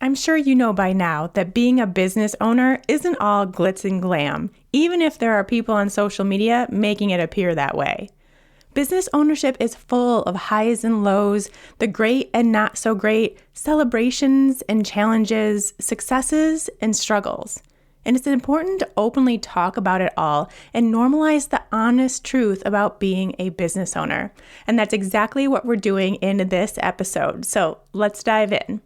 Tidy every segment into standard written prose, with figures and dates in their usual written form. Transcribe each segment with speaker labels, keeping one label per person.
Speaker 1: I'm sure you know by now that being a business owner isn't all glitz and glam, even if there are people on social media making it appear that way. Business ownership is full of highs and lows, the great and not so great, celebrations and challenges, successes and struggles. And it's important to openly talk about it all and normalize the honest truth about being a business owner. And that's exactly what we're doing in this episode. So let's dive in.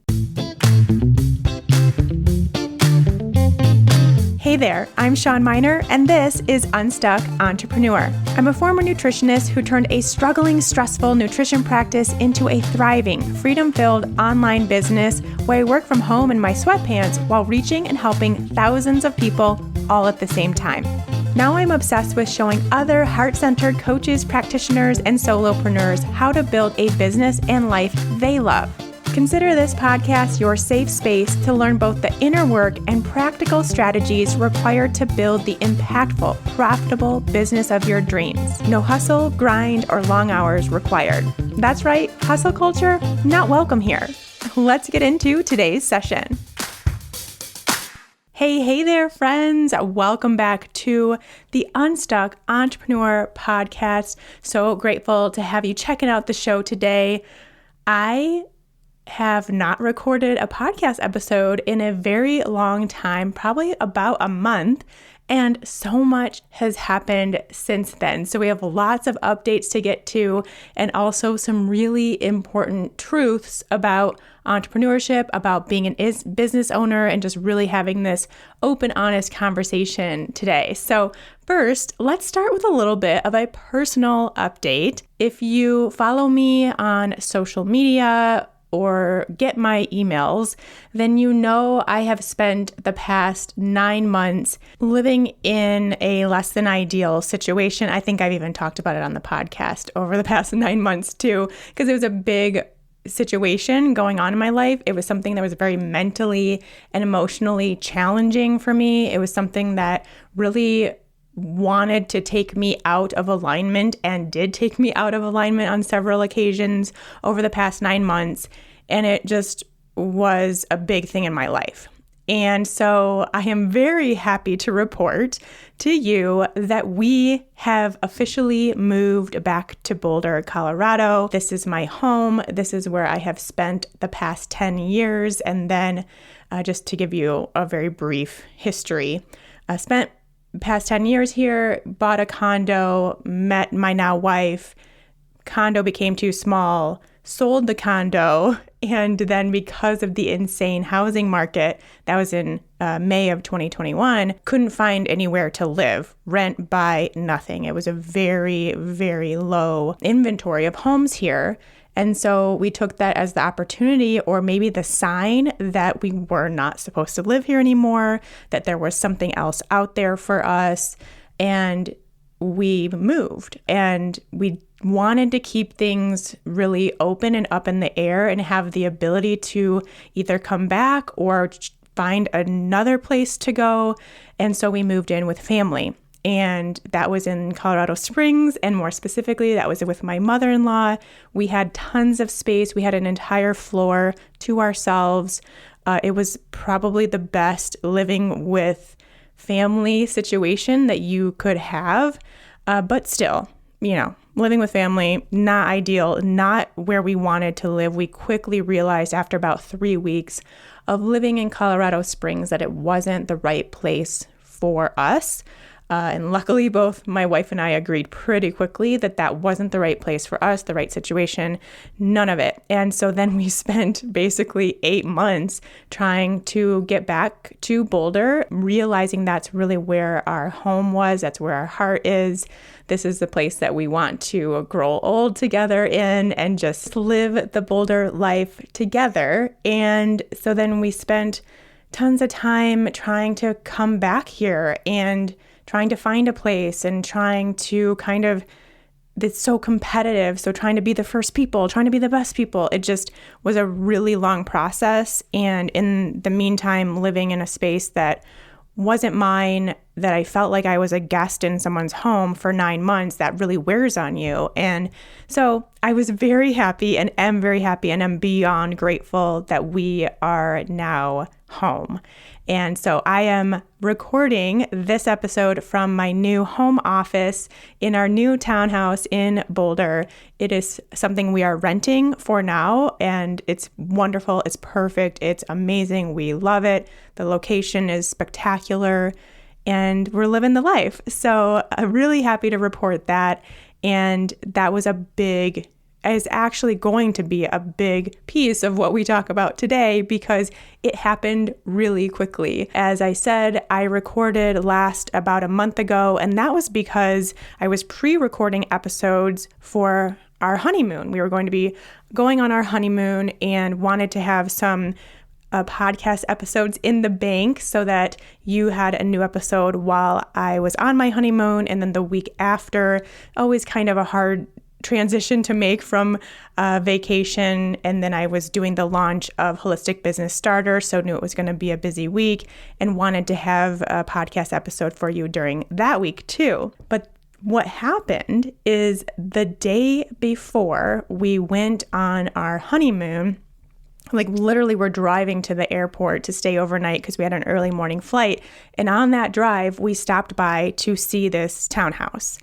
Speaker 1: Hey there, I'm Shawn Mynar, and this is Unstuck Entrepreneur. I'm a former nutritionist who turned a struggling, stressful nutrition practice into a thriving, freedom-filled online business where I work from home in my sweatpants while reaching and helping thousands of people all at the same time. Now I'm obsessed with showing other heart-centered coaches, practitioners, and solopreneurs how to build a business and life they love. Consider this podcast your safe space to learn both the inner work and practical strategies required to build the impactful, profitable business of your dreams. No hustle, grind, or long hours required. That's right, hustle culture, not welcome here. Let's get into today's session. Hey there, friends. Welcome back to the Unstuck Entrepreneur podcast. So grateful to have you checking out the show today. I have not recorded a podcast episode in a very long time, probably about a month, and so much has happened since then. So we have lots of updates to get to and also some really important truths about entrepreneurship, about being a business owner, and just really having this open, honest conversation today. So first, let's start with a little bit of a personal update. If you follow me on social media or get my emails, then you know I have spent the past 9 months living in a less than ideal situation. I think I've even talked about it on the podcast over the past 9 months too, because it was a big situation going on in my life. It was something that was very mentally and emotionally challenging for me. It was something that really wanted to take me out of alignment and did take me out of alignment on several occasions over the past 9 months. And it just was a big thing in my life. And so I am very happy to report to you that we have officially moved back to Boulder, Colorado. This is my home. This is where I have spent the past 10 years. And then just to give you a very brief history, I spent past 10 years here, bought a condo, met my now wife, condo became too small, sold the condo, and then because of the insane housing market, that was in May of 2021, couldn't find anywhere to live, rent, buy, nothing. It was a very, very low inventory of homes here. And so we took that as the opportunity, or maybe the sign that we were not supposed to live here anymore, that there was something else out there for us. And we moved, and we wanted to keep things really open and up in the air and have the ability to either come back or find another place to go. And so we moved in with family. And that was in Colorado Springs, and more specifically, that was with my mother-in-law. We had tons of space. We had an entire floor to ourselves. It was probably the best living with family situation that you could have. But still, living with family, not ideal, not where we wanted to live. We quickly realized after about 3 weeks of living in Colorado Springs that it wasn't the right place for us. And luckily, both my wife and I agreed pretty quickly that that wasn't the right place for us, the right situation, none of it. And so then we spent basically 8 months trying to get back to Boulder, realizing that's really where our home was, that's where our heart is. This is the place that we want to grow old together in and just live the Boulder life together. And so then we spent tons of time trying to come back here and trying to find a place and trying to it's so competitive. So trying to be the first people, trying to be the best people. It just was a really long process. And in the meantime, living in a space that wasn't mine, that I felt like I was a guest in someone's home for 9 months, that really wears on you. And so I was very happy and am very happy and am beyond grateful that we are now home. And so I am recording this episode from my new home office in our new townhouse in Boulder. It is something we are renting for now, and it's wonderful. It's perfect. It's amazing. We love it. The location is spectacular, and we're living the life. So I'm really happy to report that. And that was is actually going to be a big piece of what we talk about today because it happened really quickly. As I said, I recorded last about a month ago, and that was because I was pre-recording episodes for our honeymoon. We were going to be going on our honeymoon and wanted to have some podcast episodes in the bank so that you had a new episode while I was on my honeymoon, and then the week after. Always kind of a hard transition to make from vacation. And then I was doing the launch of Holistic Business Starter, so knew it was going to be a busy week and wanted to have a podcast episode for you during that week too. But what happened is the day before we went on our honeymoon, like literally we're driving to the airport to stay overnight because we had an early morning flight. And on that drive, we stopped by to see this townhouse.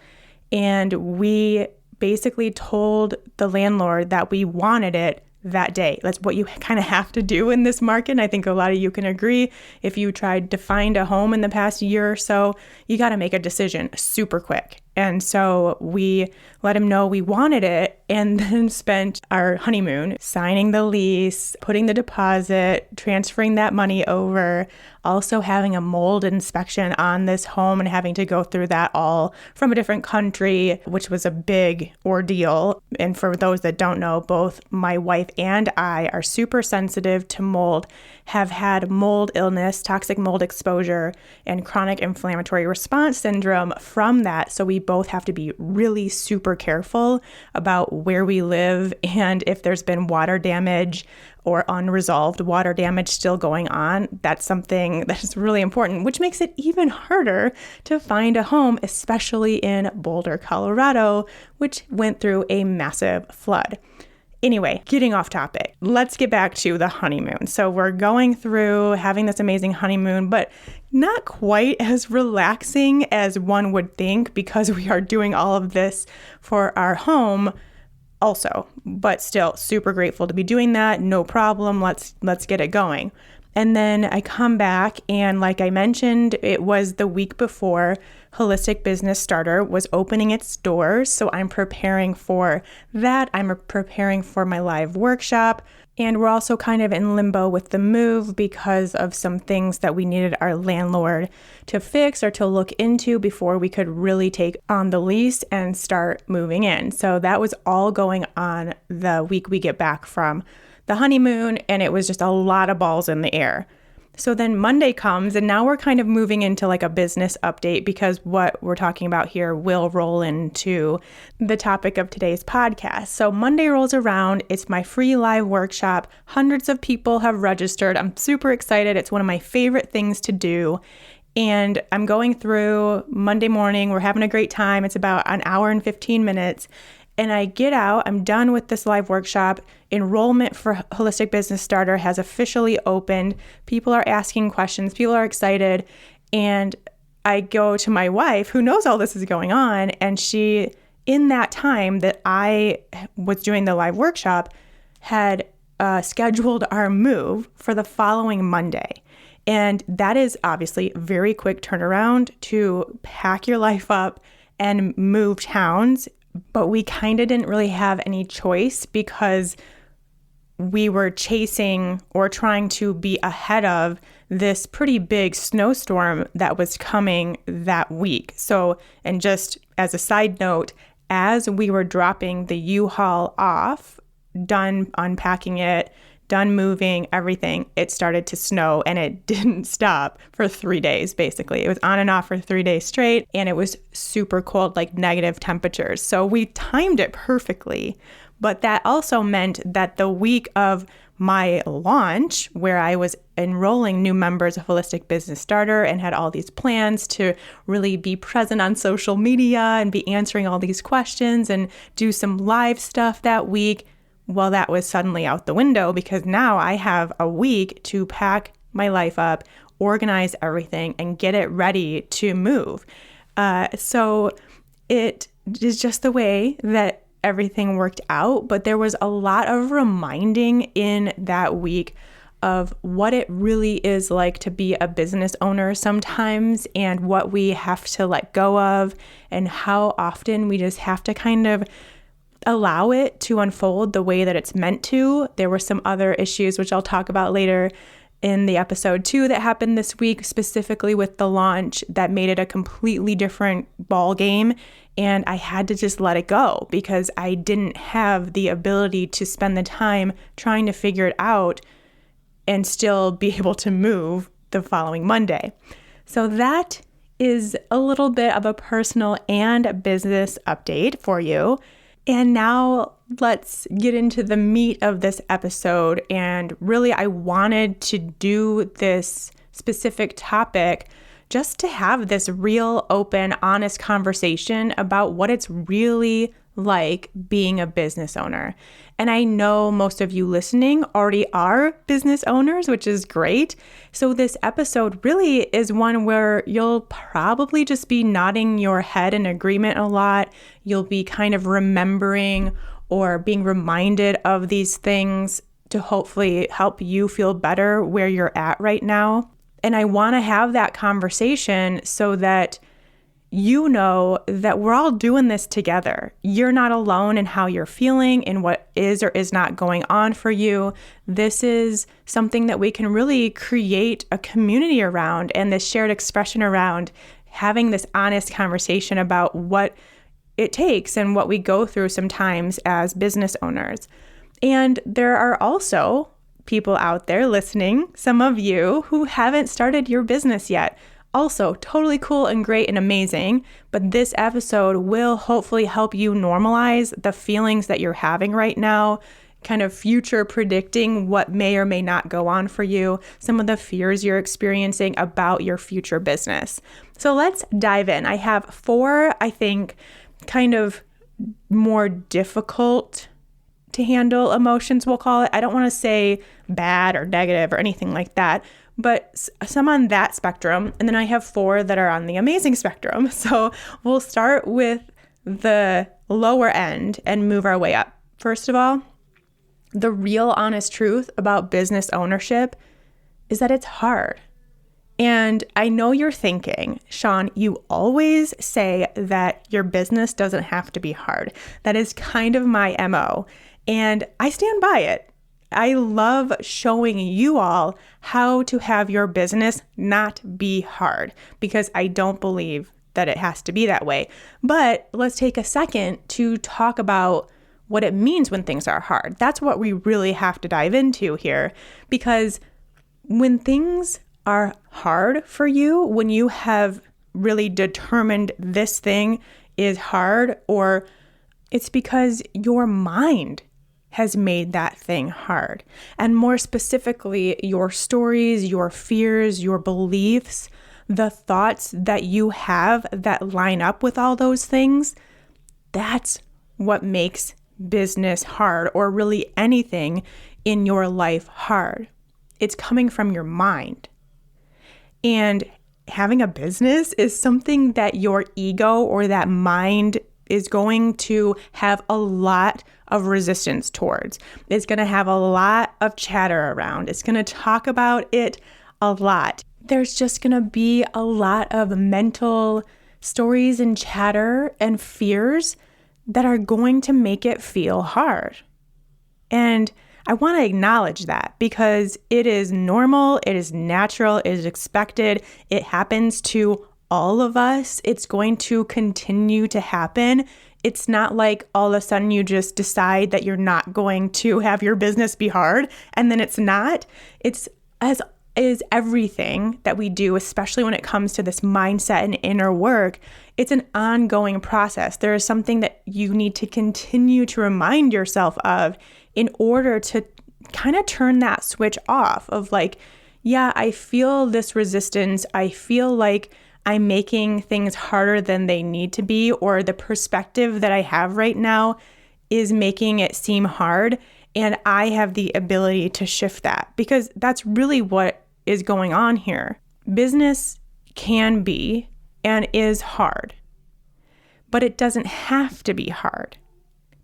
Speaker 1: And we basically told the landlord that we wanted it that day. That's what you kind of have to do in this market. And I think a lot of you can agree. If you tried to find a home in the past year or so, you got to make a decision super quick. And so we let him know we wanted it, and then spent our honeymoon signing the lease, putting the deposit, transferring that money over, also having a mold inspection on this home and having to go through that all from a different country, which was a big ordeal. And for those that don't know, both my wife and I are super sensitive to mold, have had mold illness, toxic mold exposure, and chronic inflammatory response syndrome from that. So we both have to be really super careful about where we live and if there's been water damage or unresolved water damage still going on. That's something that's really important, which makes it even harder to find a home, especially in Boulder, Colorado, which went through a massive flood. Anyway, getting off topic, let's get back to the honeymoon. So we're going through having this amazing honeymoon, but not quite as relaxing as one would think because we are doing all of this for our home also, but still super grateful to be doing that. No problem. Let's get it going. And then I come back, and like I mentioned, it was the week before Holistic Business Starter was opening its doors. So I'm preparing for that. I'm preparing for my live workshop. And we're also kind of in limbo with the move because of some things that we needed our landlord to fix or to look into before we could really take on the lease and start moving in. So that was all going on the week we get back from the honeymoon, and it was just a lot of balls in the air. So then Monday comes, and now we're kind of moving into like a business update because what we're talking about here will roll into the topic of today's podcast. So Monday rolls around. It's my free live workshop. Hundreds of people have registered. I'm super excited. It's one of my favorite things to do. And I'm going through Monday morning. We're having a great time. It's about an hour and 15 minutes. And I get out, I'm done with this live workshop. Enrollment for Holistic Business Starter has officially opened. People are asking questions. People are excited. And I go to my wife, who knows all this is going on. And she, in that time that I was doing the live workshop, had scheduled our move for the following Monday. And that is obviously a very quick turnaround to pack your life up and move towns. But we kind of didn't really have any choice because we were chasing or trying to be ahead of this pretty big snowstorm that was coming that week. So, and just as a side note, as we were dropping the U-Haul off, done unpacking it, done moving everything, it started to snow, and it didn't stop for 3 days, basically. It was on and off for 3 days straight, and it was super cold, like negative temperatures. So we timed it perfectly. But that also meant that the week of my launch, where I was enrolling new members of Holistic Business Starter and had all these plans to really be present on social media and be answering all these questions and do some live stuff that week, well, that was suddenly out the window because now I have a week to pack my life up, organize everything, and get it ready to move. So it is just the way that everything worked out, but there was a lot of reminding in that week of what it really is like to be a business owner sometimes and what we have to let go of and how often we just have to kind of allow it to unfold the way that it's meant to. There were some other issues, which I'll talk about later in the episode too, that happened this week, specifically with the launch, that made it a completely different ball game. And I had to just let it go because I didn't have the ability to spend the time trying to figure it out and still be able to move the following Monday. So that is a little bit of a personal and business update for you. And now let's get into the meat of this episode. And really, I wanted to do this specific topic just to have this real, open, honest conversation about what it's really like being a business owner. And I know most of you listening already are business owners, which is great. So this episode really is one where you'll probably just be nodding your head in agreement a lot. You'll be kind of remembering or being reminded of these things to hopefully help you feel better where you're at right now. And I want to have that conversation so that you know that we're all doing this together. You're not alone in how you're feeling and what is or is not going on for you. This is something that we can really create a community around and this shared expression around having this honest conversation about what it takes and what we go through sometimes as business owners. And there are also people out there listening, some of you who haven't started your business yet. Also, totally cool and great and amazing, but this episode will hopefully help you normalize the feelings that you're having right now, kind of future predicting what may or may not go on for you, some of the fears you're experiencing about your future business. So let's dive in. I have 4, I think, kind of more difficult to handle emotions, we'll call it. I don't want to say bad or negative or anything like that, but some on that spectrum. And then I have 4 that are on the amazing spectrum. So we'll start with the lower end and move our way up. First of all, the real honest truth about business ownership is that it's hard. And I know you're thinking, Shawn, you always say that your business doesn't have to be hard. That is kind of my MO. And I stand by it. I love showing you all how to have your business not be hard because I don't believe that it has to be that way. But let's take a second to talk about what it means when things are hard. That's what we really have to dive into here, because when things are hard for you, when you have really determined this thing is hard, or it's because your mind has made that thing hard. And more specifically, your stories, your fears, your beliefs, the thoughts that you have that line up with all those things, that's what makes business hard, or really anything in your life hard. It's coming from your mind. And having a business is something that your ego or that mind is going to have a lot of resistance towards. It's going to have a lot of chatter around. It's going to talk about it a lot. There's just going to be a lot of mental stories and chatter and fears that are going to make it feel hard. And I want to acknowledge that because it is normal, it is natural, it is expected, it happens to all of us. It's going to continue to happen. It's not like all of a sudden you just decide that you're not going to have your business be hard and then it's not. It's as is everything that we do, especially when it comes to this mindset and inner work. It's an ongoing process. There is something that you need to continue to remind yourself of in order to kind of turn that switch off of like, yeah, I feel this resistance. I feel like I'm making things harder than they need to be, or the perspective that I have right now is making it seem hard. And I have the ability to shift that, because that's really what is going on here. Business can be and is hard, but it doesn't have to be hard,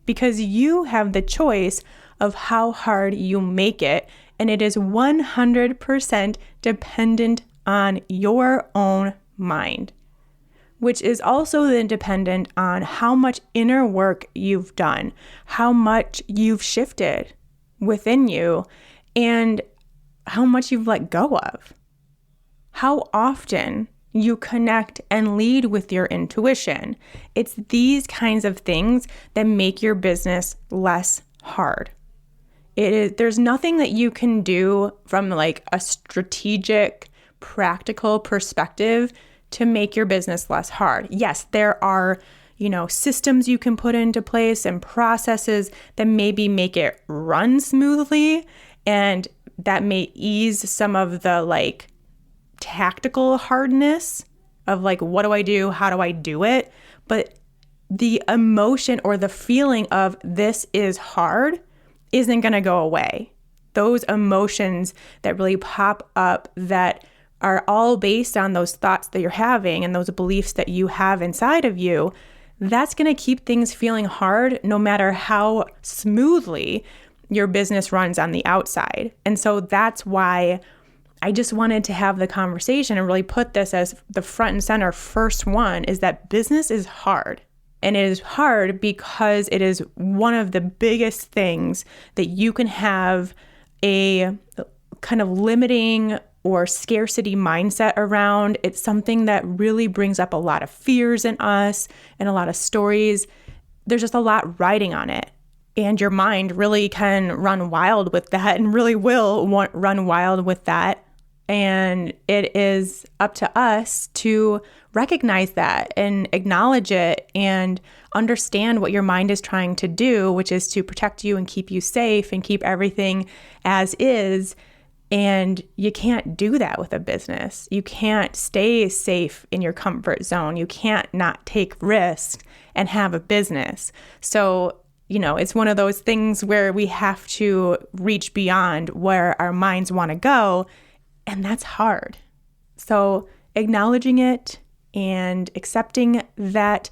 Speaker 1: because you have the choice of how hard you make it, and it is 100% dependent on your own mind, which is also then dependent on how much inner work you've done, how much you've shifted within you, and how much you've let go of, how often you connect and lead with your intuition. It's these kinds of things that make your business less hard. There's nothing that you can do from like a strategic, practical perspective to make your business less hard. Yes, there are, systems you can put into place and processes that maybe make it run smoothly, and that may ease some of the like tactical hardness of like, what do I do? How do I do it? But the emotion or the feeling of this is hard isn't going to go away. Those emotions that really pop up that are all based on those thoughts that you're having and those beliefs that you have inside of you, that's going to keep things feeling hard no matter how smoothly your business runs on the outside. And so that's why I just wanted to have the conversation and really put this as the front and center first one, is that business is hard. And it is hard because it is one of the biggest things that you can have a kind of limiting or scarcity mindset around. It's something that really brings up a lot of fears in us and a lot of stories. There's just a lot riding on it. And your mind really can run wild with that, and really will run wild with that. And it is up to us to recognize that and acknowledge it and understand what your mind is trying to do, which is to protect you and keep you safe and keep everything as is. And you can't do that with a business. You can't stay safe in your comfort zone. You can't not take risks and have a business. So, it's one of those things where we have to reach beyond where our minds want to go, and that's hard. So acknowledging it and accepting that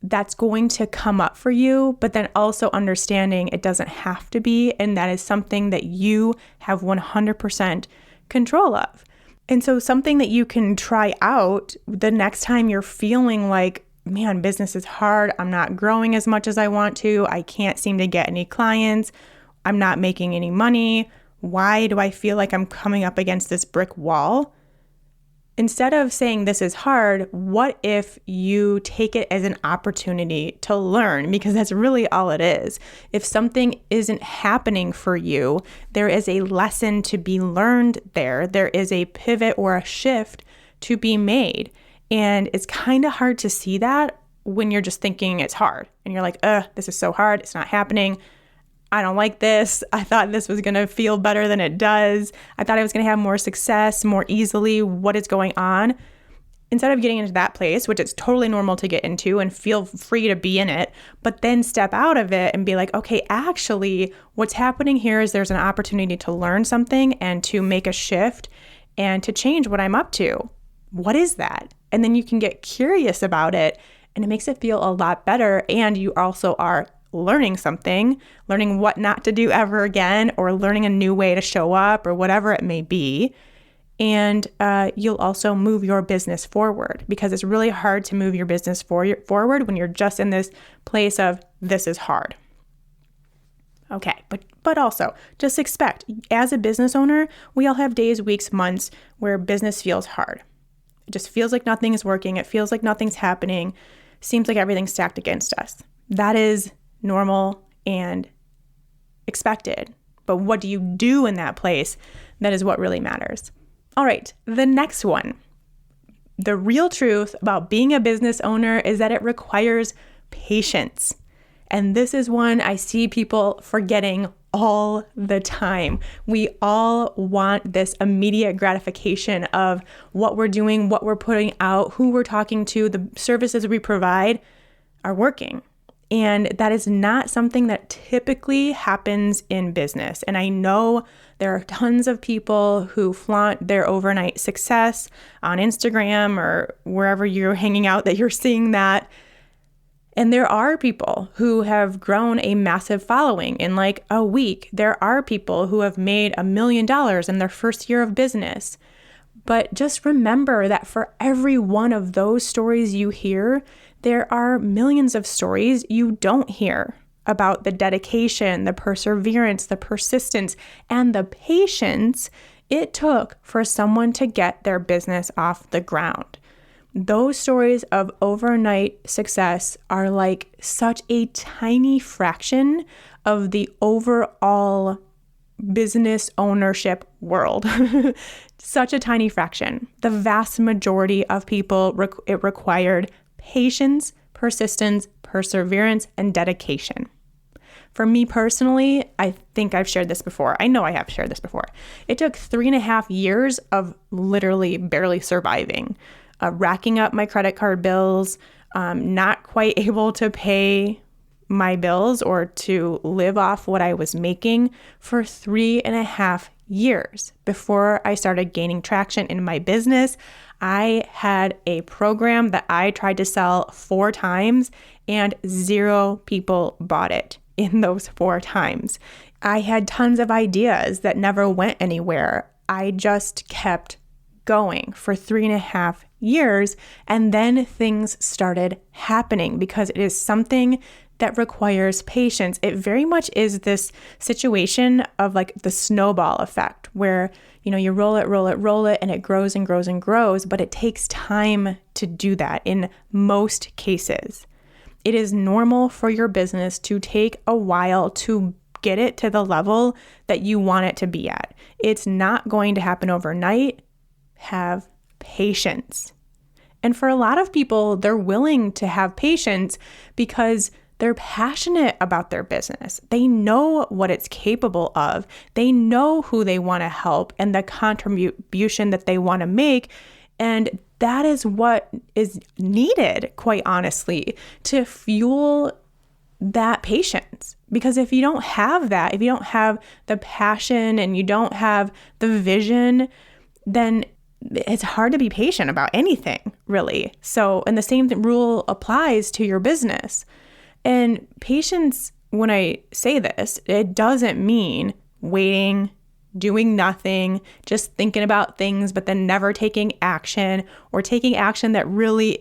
Speaker 1: that's going to come up for you, but then also understanding it doesn't have to be, and that is something that you have 100% control of. And so something that you can try out the next time you're feeling like, man, business is hard, I'm not growing as much as I want to, I can't seem to get any clients, I'm not making any money, why do I feel like I'm coming up against this brick wall? Instead of saying this is hard, what if you take it as an opportunity to learn? Because that's really all it is. If something isn't happening for you, there is a lesson to be learned there. There is a pivot or a shift to be made. And it's kind of hard to see that when you're just thinking it's hard. And you're like, this is so hard. It's not happening. I don't like this. I thought this was going to feel better than it does. I thought I was going to have more success more easily. What is going on? Instead of getting into that place, which it's totally normal to get into and feel free to be in it, but then step out of it and be like, okay, actually, what's happening here is there's an opportunity to learn something and to make a shift and to change what I'm up to. What is that? And then you can get curious about it, and it makes it feel a lot better. And you also are learning something, learning what not to do ever again, or learning a new way to show up, or whatever it may be. And you'll also move your business forward, because it's really hard to move your business forward when you're just in this place of this is hard. Okay, but also just expect, as a business owner, we all have days, weeks, months where business feels hard. It just feels like nothing is working. It feels like nothing's happening. Seems like everything's stacked against us. That is normal and expected. But what do you do in that place? That is what really matters. All right, the next one. The real truth about being a business owner is that it requires patience. And this is one I see people forgetting all the time. We all want this immediate gratification of what we're doing, what we're putting out, who we're talking to, the services we provide are working. And that is not something that typically happens in business. And I know there are tons of people who flaunt their overnight success on Instagram or wherever you're hanging out that you're seeing that. And there are people who have grown a massive following in like a week. There are people who have made $1 million in their first year of business. But just remember that for every one of those stories you hear, there are millions of stories you don't hear about the dedication, the perseverance, the persistence, and the patience it took for someone to get their business off the ground. Those stories of overnight success are like such a tiny fraction of the overall business ownership world. Such a tiny fraction. The vast majority of people, it required patience, persistence, perseverance, and dedication. For me personally, I think I've shared this before. I know I have shared this before. It took 3.5 years of literally barely surviving, racking up my credit card bills, not quite able to pay my bills or to live off what I was making for 3.5 years before I started gaining traction in my business. I had a program that I tried to sell 4 times and 0 people bought it in those 4 times. I had tons of ideas that never went anywhere. I just kept going for 3.5 years, and then things started happening because it is something that requires patience. It very much is this situation of like the snowball effect where, you roll it, and it grows and grows and grows, but it takes time to do that in most cases. It is normal for your business to take a while to get it to the level that you want it to be at. It's not going to happen overnight. Have patience. And for a lot of people, they're willing to have patience because they're passionate about their business. They know what it's capable of. They know who they want to help and the contribution that they want to make. And that is what is needed, quite honestly, to fuel that patience. Because if you don't have that, if you don't have the passion and you don't have the vision, then it's hard to be patient about anything, really. So, and the same rule applies to your business. And patience, when I say this, it doesn't mean waiting, doing nothing, just thinking about things, but then never taking action or taking action that really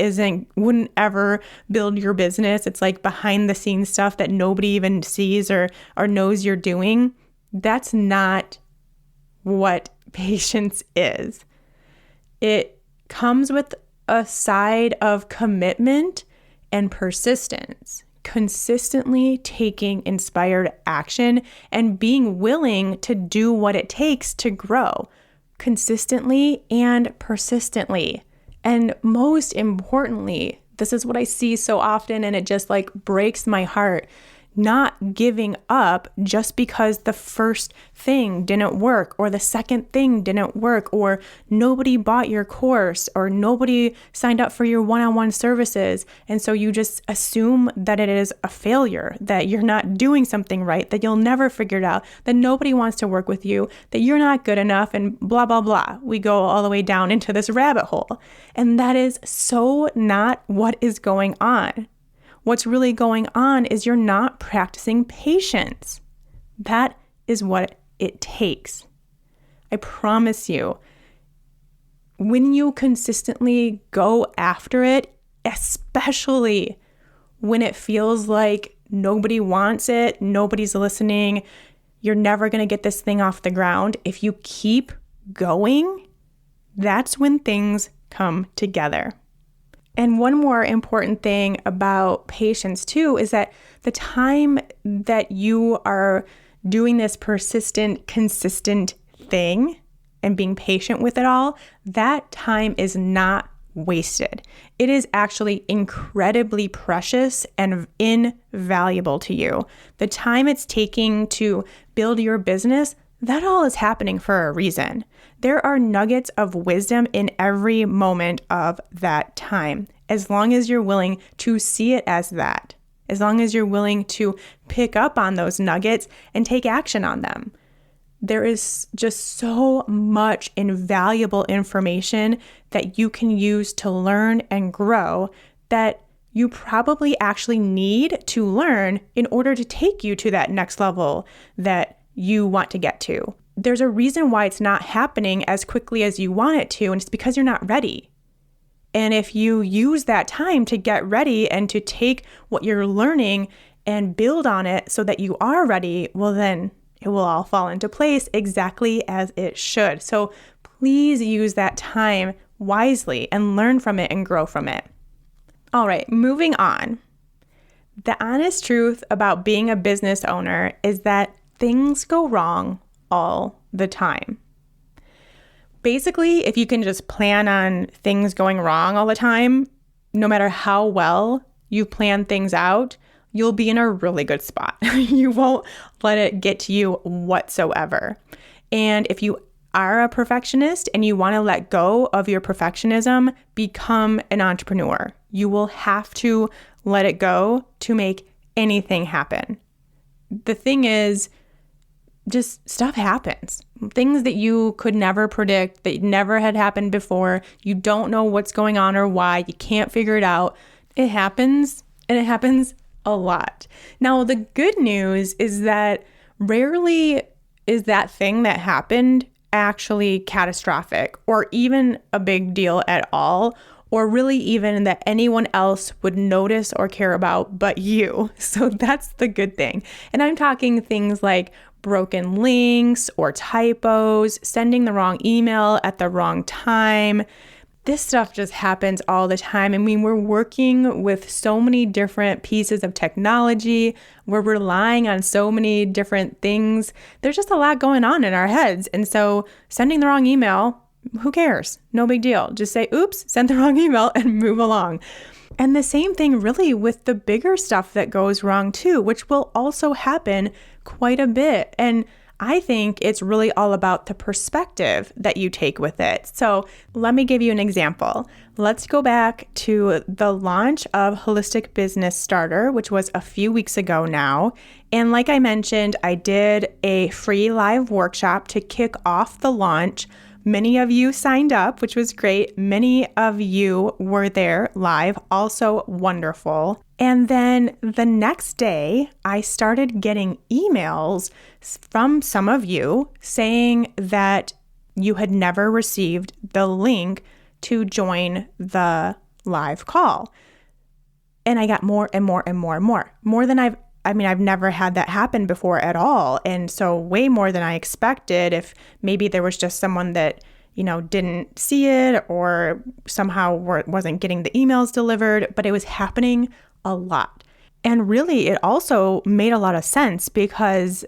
Speaker 1: wouldn't ever build your business. It's like behind the scenes stuff that nobody even sees or knows you're doing. That's not what patience is. It comes with a side of commitment and persistence, consistently taking inspired action and being willing to do what it takes to grow consistently and persistently. And most importantly, this is what I see so often, and it just like breaks my heart. Not giving up just because the first thing didn't work or the second thing didn't work or nobody bought your course or nobody signed up for your one-on-one services. And so you just assume that it is a failure, that you're not doing something right, that you'll never figure it out, that nobody wants to work with you, that you're not good enough, and blah, blah, blah. We go all the way down into this rabbit hole. And that is so not what is going on. What's really going on is you're not practicing patience. That is what it takes. I promise you, when you consistently go after it, especially when it feels like nobody wants it, nobody's listening, you're never going to get this thing off the ground. If you keep going, that's when things come together. And one more important thing about patience too is that the time that you are doing this persistent, consistent thing, and being patient with it all, that time is not wasted. It is actually incredibly precious and invaluable to you. The time it's taking to build your business, that all is happening for a reason. There are nuggets of wisdom in every moment of that time, as long as you're willing to see it as that, as long as you're willing to pick up on those nuggets and take action on them. There is just so much invaluable information that you can use to learn and grow that you probably actually need to learn in order to take you to that next level that you want to get to. There's a reason why it's not happening as quickly as you want it to, and it's because you're not ready. And if you use that time to get ready and to take what you're learning and build on it so that you are ready, well, then it will all fall into place exactly as it should. So please use that time wisely and learn from it and grow from it. All right, moving on. The honest truth about being a business owner is that things go wrong all the time. Basically, if you can just plan on things going wrong all the time, no matter how well you plan things out, you'll be in a really good spot. You won't let it get to you whatsoever. And if you are a perfectionist and you want to let go of your perfectionism, become an entrepreneur. You will have to let it go to make anything happen. The thing is, just stuff happens. Things that you could never predict, that never had happened before. You don't know what's going on or why. You can't figure it out. It happens, and it happens a lot. Now, the good news is that rarely is that thing that happened actually catastrophic or even a big deal at all, or really even that anyone else would notice or care about but you. So that's the good thing. And I'm talking things like broken links or typos, sending the wrong email at the wrong time. This stuff just happens all the time. I mean, we're working with so many different pieces of technology. We're relying on so many different things. There's just a lot going on in our heads. And so sending the wrong email, who cares? No big deal. Just say, oops, sent the wrong email and move along. And the same thing really with the bigger stuff that goes wrong too, which will also happen quite a bit. And I think it's really all about the perspective that you take with it. So let me give you an example. Let's go back to the launch of Holistic Business Starter, which was a few weeks ago now. And like I mentioned, I did a free live workshop to kick off the launch. Many of you signed up, which was great. Many of you were there live, also wonderful. And then the next day, I started getting emails from some of you saying that you had never received the link to join the live call. And I got more and more and more and more. More than I've never had that happen before at all. And so way more than I expected. If maybe there was just someone that, didn't see it or somehow wasn't getting the emails delivered, but it was happening a lot. And really, it also made a lot of sense because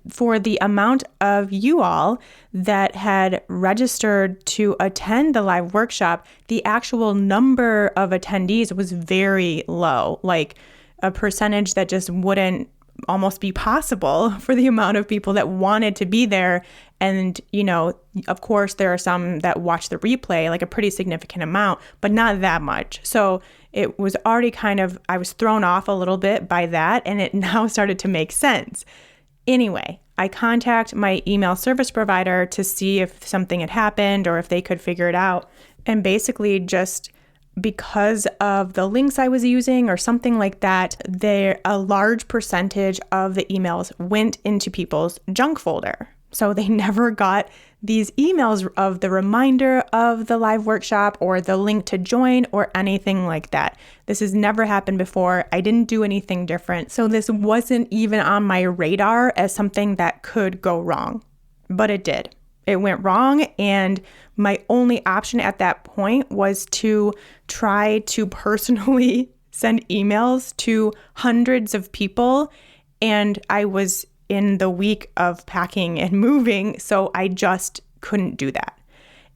Speaker 1: for the amount of you all that had registered to attend the live workshop, the actual number of attendees was very low, like a percentage that just wouldn't almost be possible for the amount of people that wanted to be there. And, of course, there are some that watch the replay, like a pretty significant amount, but not that much. So it was already I was thrown off a little bit by that, and it now started to make sense. Anyway, I contact my email service provider to see if something had happened or if they could figure it out. And basically just because of the links I was using or something like that, a large percentage of the emails went into people's junk folder. So they never got these emails of the reminder of the live workshop or the link to join or anything like that. This has never happened before. I didn't do anything different. So this wasn't even on my radar as something that could go wrong, but it did. It went wrong, and my only option at that point was to try to personally send emails to hundreds of people, and I was in the week of packing and moving, so I just couldn't do that.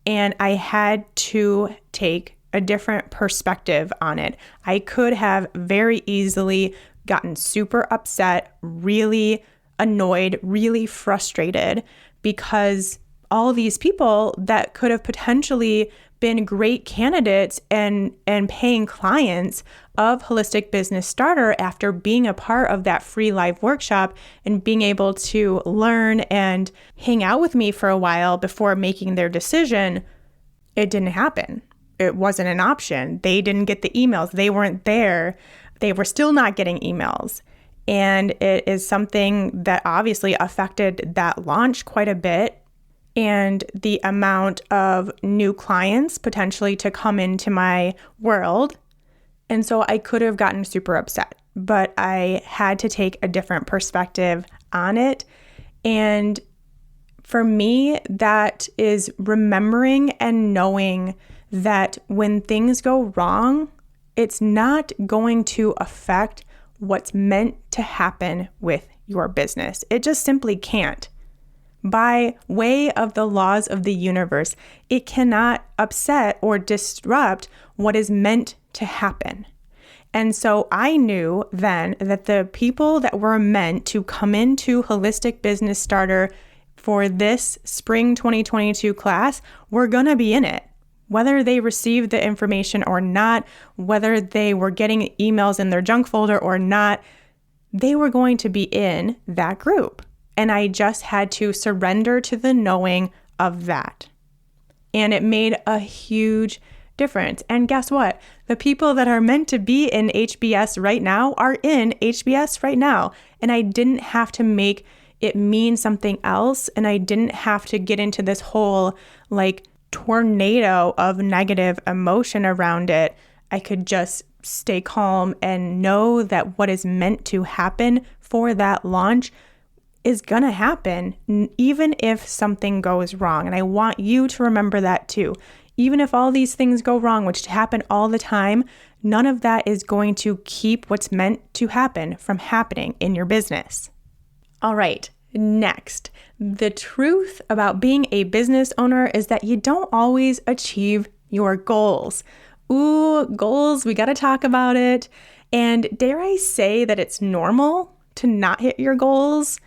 Speaker 1: And I had to take a different perspective on it. I could have very easily gotten super upset, really annoyed, really frustrated, because all these people that could have potentially been great candidates and paying clients of Holistic Business Starter after being a part of that free live workshop and being able to learn and hang out with me for a while before making their decision, it didn't happen. It wasn't an option. They didn't get the emails. They weren't there. They were still not getting emails. And it is something that obviously affected that launch quite a bit, and the amount of new clients potentially to come into my world. And so I could have gotten super upset, but I had to take a different perspective on it. And for me, that is remembering and knowing that when things go wrong, it's not going to affect what's meant to happen with your business. It just simply can't. By way of the laws of the universe, it cannot upset or disrupt what is meant to happen. And so I knew then that the people that were meant to come into Holistic Business Starter for this spring 2022 class were going to be in it. Whether they received the information or not, whether they were getting emails in their junk folder or not, they were going to be in that group. And I just had to surrender to the knowing of that. And it made a huge difference. And guess what? The people that are meant to be in HBS right now are in HBS right now. And I didn't have to make it mean something else. And I didn't have to get into this whole tornado of negative emotion around it. I could just stay calm and know that what is meant to happen for that launch is going to happen, even if something goes wrong. And I want you to remember that too. Even if all these things go wrong, which happen all the time, none of that is going to keep what's meant to happen from happening in your business. All right, next. The truth about being a business owner is that you don't always achieve your goals. Ooh, goals, we got to talk about it. And dare I say that it's normal to not hit your goals?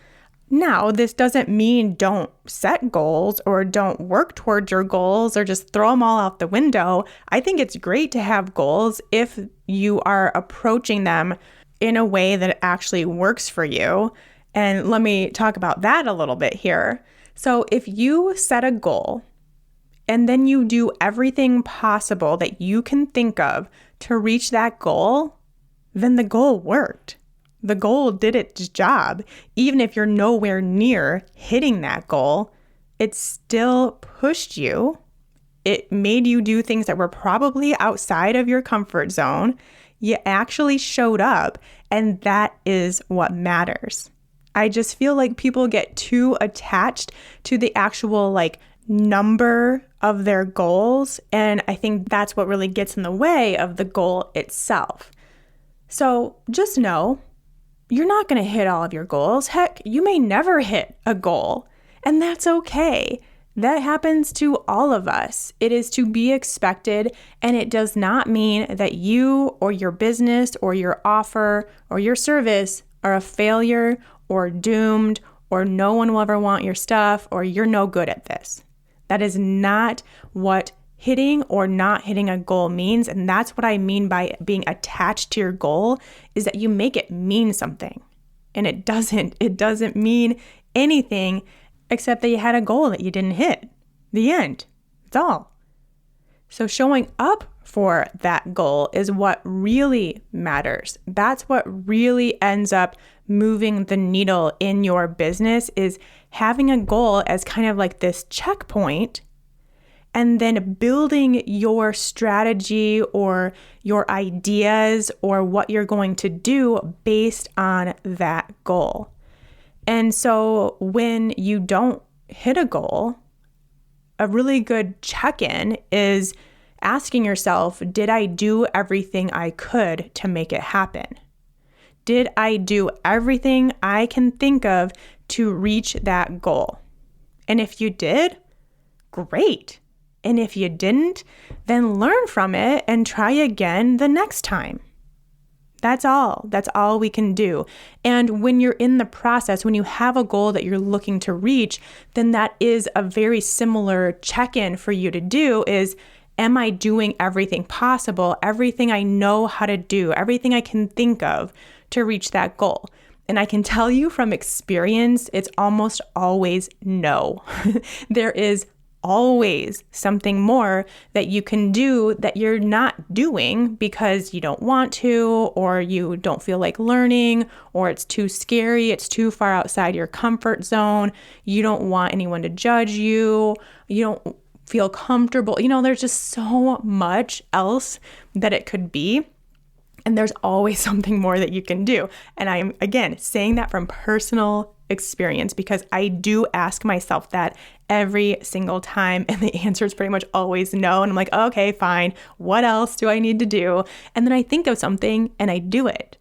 Speaker 1: Now, this doesn't mean don't set goals or don't work towards your goals or just throw them all out the window. I think it's great to have goals if you are approaching them in a way that actually works for you. And let me talk about that a little bit here. So if you set a goal and then you do everything possible that you can think of to reach that goal, then the goal worked. The goal did its job. Even if you're nowhere near hitting that goal, it still pushed you. It made you do things that were probably outside of your comfort zone. You actually showed up, and that is what matters. I just feel like people get too attached to the actual number of their goals, and I think that's what really gets in the way of the goal itself. So just know, you're not going to hit all of your goals. Heck, you may never hit a goal, and that's okay. That happens to all of us. It is to be expected, and it does not mean that you or your business or your offer or your service are a failure or doomed or no one will ever want your stuff or you're no good at this. That is not what hitting or not hitting a goal means. And that's what I mean by being attached to your goal, is that you make it mean something. And it doesn't mean anything except that you had a goal that you didn't hit. The end. That's all. So showing up for that goal is what really matters. That's what really ends up moving the needle in your business, is having a goal as kind of like this checkpoint, and then building your strategy or your ideas or what you're going to do based on that goal. And so when you don't hit a goal, a really good check-in is asking yourself, did I do everything I could to make it happen? Did I do everything I can think of to reach that goal? And if you did, great. And if you didn't, then learn from it and try again the next time. That's all. That's all we can do. And when you're in the process, when you have a goal that you're looking to reach, then that is a very similar check-in for you to do is, am I doing everything possible, everything I know how to do, everything I can think of to reach that goal? And I can tell you from experience, it's almost always no. There is always something more that you can do that you're not doing because you don't want to, or you don't feel like learning, or it's too scary, it's too far outside your comfort zone, you don't want anyone to judge you, you don't feel comfortable. There's just so much else that it could be. And there's always something more that you can do. And I'm, again, saying that from personal experience because I do ask myself that every single time. And the answer is pretty much always no. And I'm like, okay, fine. What else do I need to do? And then I think of something and I do it.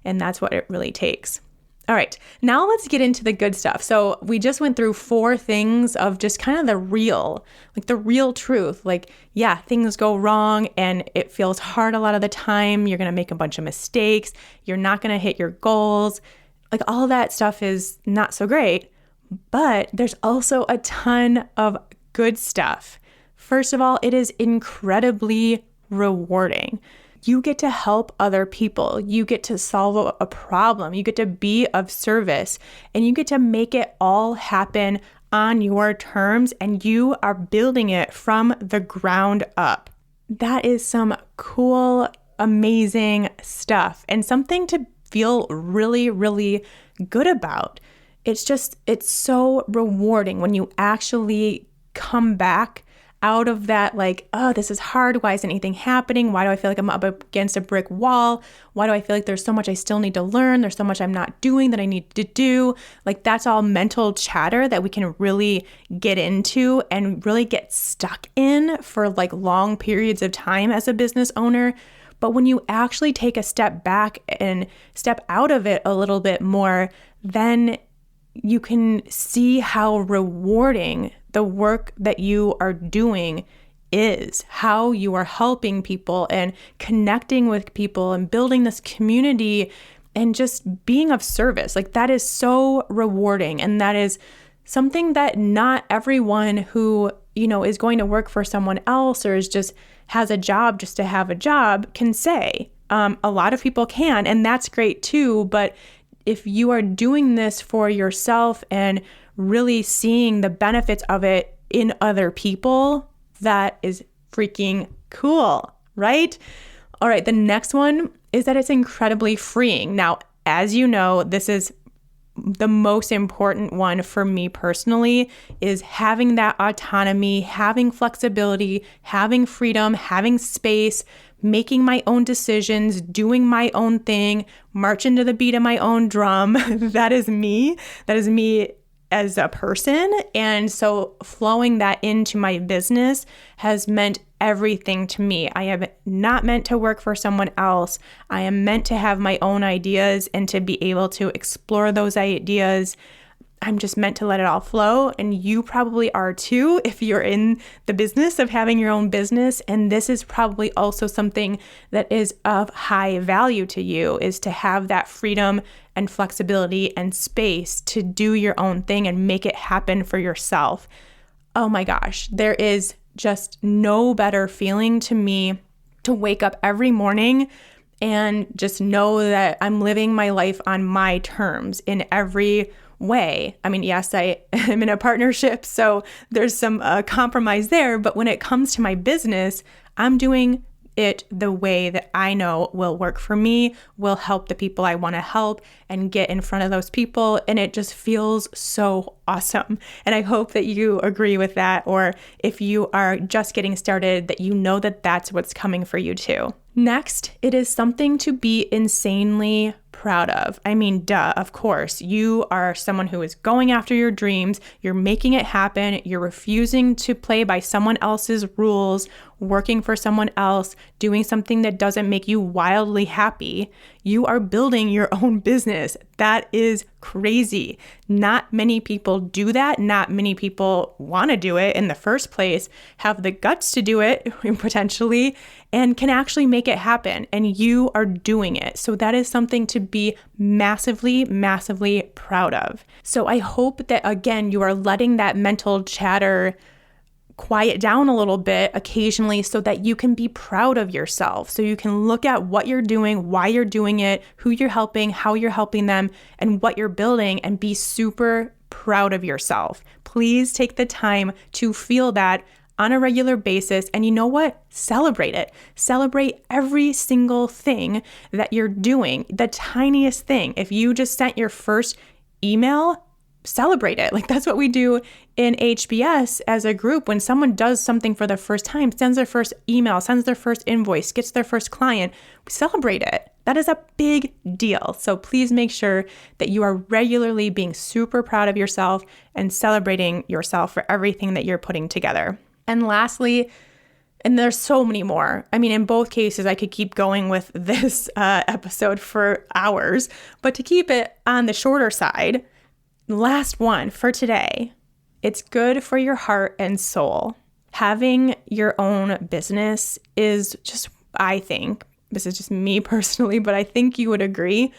Speaker 1: And that's what it really takes. All right, now let's get into the good stuff. So we just went through 4 things of just kind of the real truth. Like, yeah, things go wrong and it feels hard a lot of the time. You're going to make a bunch of mistakes. You're not going to hit your goals. Like all that stuff is not so great, but there's also a ton of good stuff. First of all, it is incredibly rewarding. You get to help other people. You get to solve a problem. You get to be of service, and you get to make it all happen on your terms, and you are building it from the ground up. That is some cool, amazing stuff and something to feel really, really good about. It's so rewarding when you actually come back out of that, like, oh, this is hard. Why isn't anything happening? Why do I feel like I'm up against a brick wall? Why do I feel like there's so much I still need to learn? There's so much I'm not doing that I need to do. Like, that's all mental chatter that we can really get into and really get stuck in for like long periods of time as a business owner. But when you actually take a step back and step out of it a little bit more, then you can see how rewarding the work that you are doing is, how you are helping people and connecting with people and building this community and just being of service. Like, that is so rewarding. And that is something that not everyone who, is going to work for someone else or is just has a job just to have a job can say. A lot of people can, and that's great too. But if you are doing this for yourself and really seeing the benefits of it in other people, that is freaking cool, right? All right, the next one is that it's incredibly freeing. Now, as you know, this is the most important one for me personally, is having that autonomy, having flexibility, having freedom, having space, making my own decisions, doing my own thing, marching to the beat of my own drum. That is me. That is me as a person. And so flowing that into my business has meant everything to me. I am not meant to work for someone else. I am meant to have my own ideas and to be able to explore those ideas. I'm just meant to let it all flow. And you probably are too if you're in the business of having your own business. And this is probably also something that is of high value to you, is to have that freedom and flexibility and space to do your own thing and make it happen for yourself. Oh my gosh, there is just no better feeling to me to wake up every morning and just know that I'm living my life on my terms in every way. I mean, yes, I am in a partnership, so there's some compromise there. But when it comes to my business, I'm doing it the way that I know will work for me, will help the people I want to help, and get in front of those people. And it just feels so awesome. And I hope that you agree with that, or if you are just getting started, that you know that that's what's coming for you too. Next, it is something to be insanely proud of. I mean, duh, of course. You are someone who is going after your dreams. You're making it happen. You're refusing to play by someone else's rules working for someone else, doing something that doesn't make you wildly happy. You are building your own business. That is crazy. Not many people do that. Not many people want to do it in the first place, have the guts to do it potentially, and can actually make it happen. And you are doing it. So that is something to be massively, massively proud of. So I hope that, again, you are letting that mental chatter quiet down a little bit occasionally so that you can be proud of yourself. So you can look at what you're doing, why you're doing it, who you're helping, how you're helping them, and what you're building, and be super proud of yourself. Please take the time to feel that on a regular basis. And you know what? Celebrate it. Celebrate every single thing that you're doing, the tiniest thing. If you just sent your first email, celebrate it. Like, that's what we do in HBS as a group. When someone does something for the first time, sends their first email, sends their first invoice, gets their first client, we celebrate it. That is a big deal. So please make sure that you are regularly being super proud of yourself and celebrating yourself for everything that you're putting together. And lastly, and there's so many more. I mean, in both cases, I could keep going with this episode for hours, but to keep it on the shorter side, last one for today, it's good for your heart and soul. Having your own business is just, I think, this is just me personally, but I think you would agree,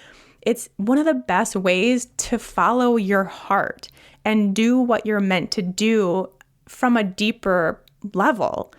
Speaker 1: it's one of the best ways to follow your heart and do what you're meant to do from a deeper level.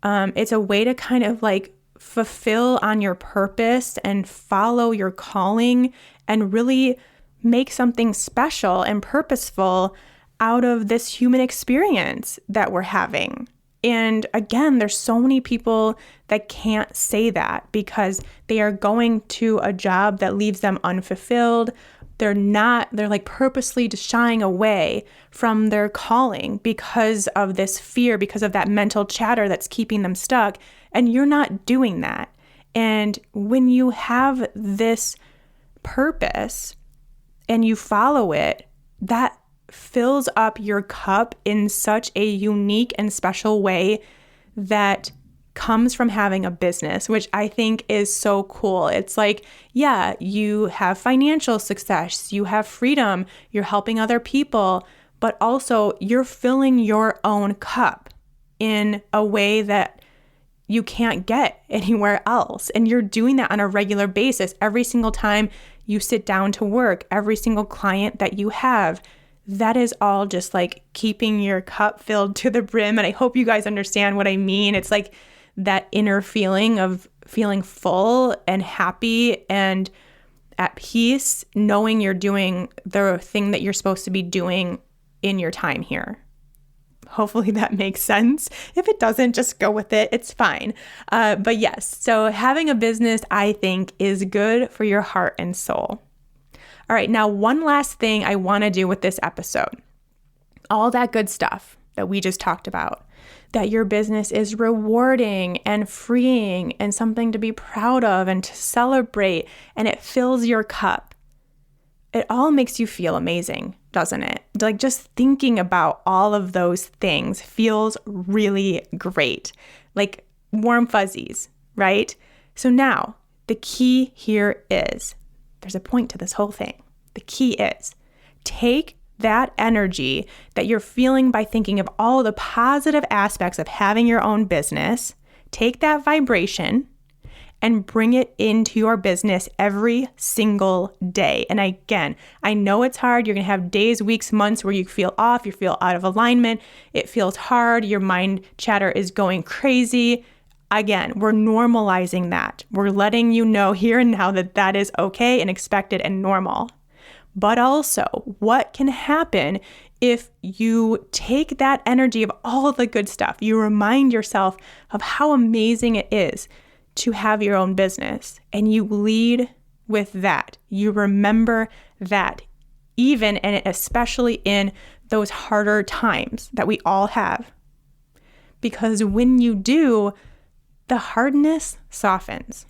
Speaker 1: It's a way to kind of like fulfill on your purpose and follow your calling and really make something special and purposeful out of this human experience that we're having. And again, there's so many people that can't say that because they are going to a job that leaves them unfulfilled. They're like purposely just shying away from their calling because of this fear, because of that mental chatter that's keeping them stuck. And you're not doing that. And when you have this purpose and you follow it, that fills up your cup in such a unique and special way that comes from having a business, which I think is so cool. It's like, yeah, you have financial success, you have freedom, you're helping other people, but also you're filling your own cup in a way that you can't get anywhere else. And you're doing that on a regular basis. Every single time you sit down to work, every single client that you have, that is all just like keeping your cup filled to the brim. And I hope you guys understand what I mean. It's like that inner feeling of feeling full and happy and at peace, knowing you're doing the thing that you're supposed to be doing in your time here. Hopefully that makes sense. If it doesn't, just go with it. It's fine. But yes, so having a business, I think, is good for your heart and soul. All right, now one last thing I want to do with this episode. All that good stuff that we just talked about, that your business is rewarding and freeing and something to be proud of and to celebrate, and it fills your cup. It all makes you feel amazing, doesn't it? Like just thinking about all of those things feels really great, like warm fuzzies, right? So now the key here is, there's a point to this whole thing. The key is take that energy that you're feeling by thinking of all the positive aspects of having your own business, take that vibration and bring it into your business every single day. And again, I know it's hard. You're going to have days, weeks, months where you feel off, you feel out of alignment. It feels hard. Your mind chatter is going crazy. Again, we're normalizing that. We're letting you know here and now that that is okay and expected and normal. But also, what can happen if you take that energy of all the good stuff, you remind yourself of how amazing it is to have your own business, and you lead with that. You remember that, even and especially in those harder times that we all have. Because when you do, the hardness softens,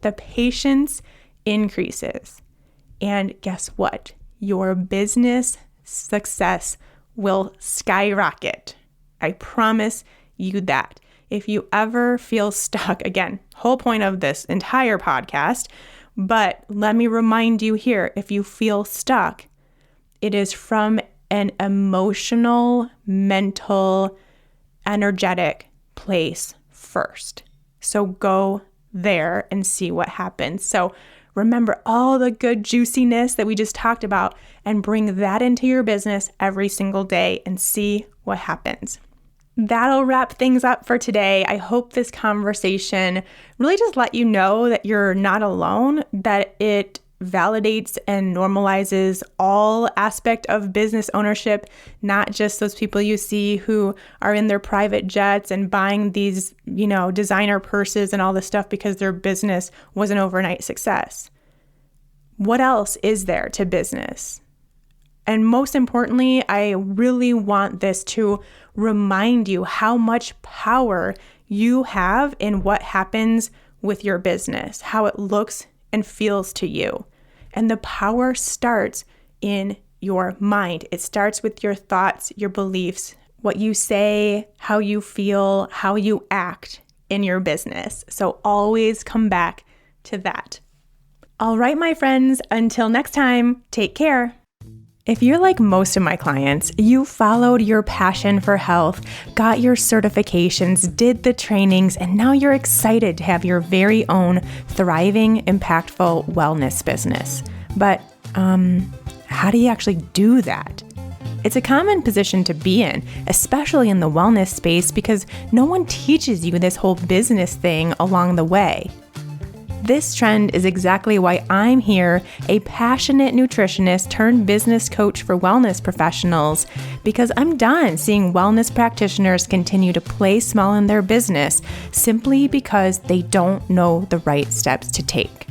Speaker 1: the patience increases, and guess what? Your business success will skyrocket. I promise you that. if you ever feel stuck, again, whole point of this entire podcast, but let me remind you here, if you feel stuck, it is from an emotional, mental, energetic place first. So go there and see what happens. So remember all the good juiciness that we just talked about and bring that into your business every single day and see what happens. That'll wrap things up for today. I hope this conversation really just let you know that you're not alone, that it validates and normalizes all aspect of business ownership, not just those people you see who are in their private jets and buying these, designer purses and all this stuff because their business was an overnight success. What else is there to business? And most importantly, I really want this to remind you how much power you have in what happens with your business, how it looks and feels to you. And the power starts in your mind. It starts with your thoughts, your beliefs, what you say, how you feel, how you act in your business. So always come back to that. All right, my friends, until next time, take care. If you're like most of my clients, you followed your passion for health, got your certifications, did the trainings, and now you're excited to have your very own thriving, impactful wellness business. But how do you actually do that? It's a common position to be in, especially in the wellness space, because no one teaches you this whole business thing along the way. This trend is exactly why I'm here, a passionate nutritionist turned business coach for wellness professionals, because I'm done seeing wellness practitioners continue to play small in their business simply because they don't know the right steps to take.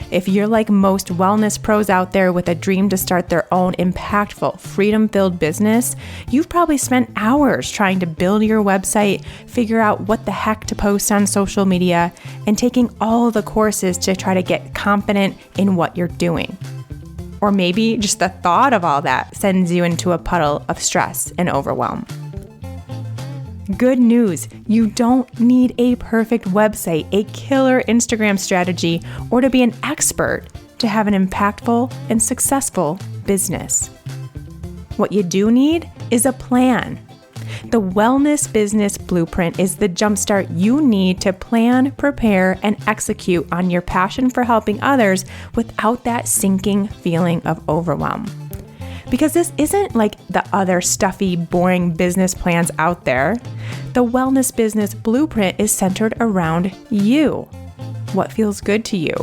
Speaker 1: If you're like most wellness pros out there with a dream to start their own impactful, freedom-filled business, you've probably spent hours trying to build your website, figure out what the heck to post on social media, and taking all the courses to try to get confident in what you're doing. Or maybe just the thought of all that sends you into a puddle of stress and overwhelm. Good news, you don't need a perfect website, a killer Instagram strategy, or to be an expert to have an impactful and successful business. What you do need is a plan. The Wellness Business Blueprint is the jumpstart you need to plan, prepare, and execute on your passion for helping others without that sinking feeling of overwhelm. Because this isn't like the other stuffy, boring business plans out there. The Wellness Business Blueprint is centered around you. What feels good to you?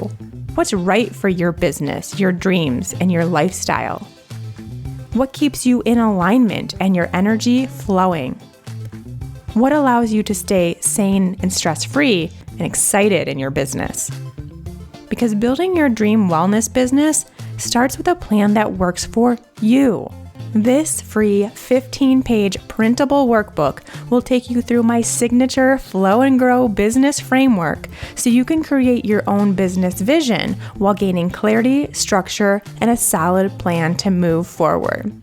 Speaker 1: What's right for your business, your dreams, and your lifestyle? What keeps you in alignment and your energy flowing? What allows you to stay sane and stress-free and excited in your business? Because building your dream wellness business starts with a plan that works for you. This free 15-page printable workbook will take you through my signature Flow and Grow business framework so you can create your own business vision while gaining clarity, structure, and a solid plan to move forward.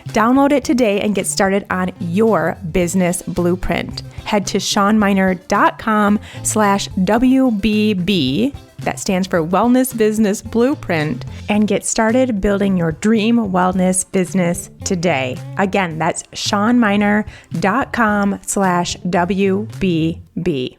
Speaker 1: Download it today and get started on your business blueprint. Head to ShawnMynar.com/WBB. That stands for Wellness Business Blueprint, and get started building your dream wellness business today. Again, that's ShawnMynar.com/WBB.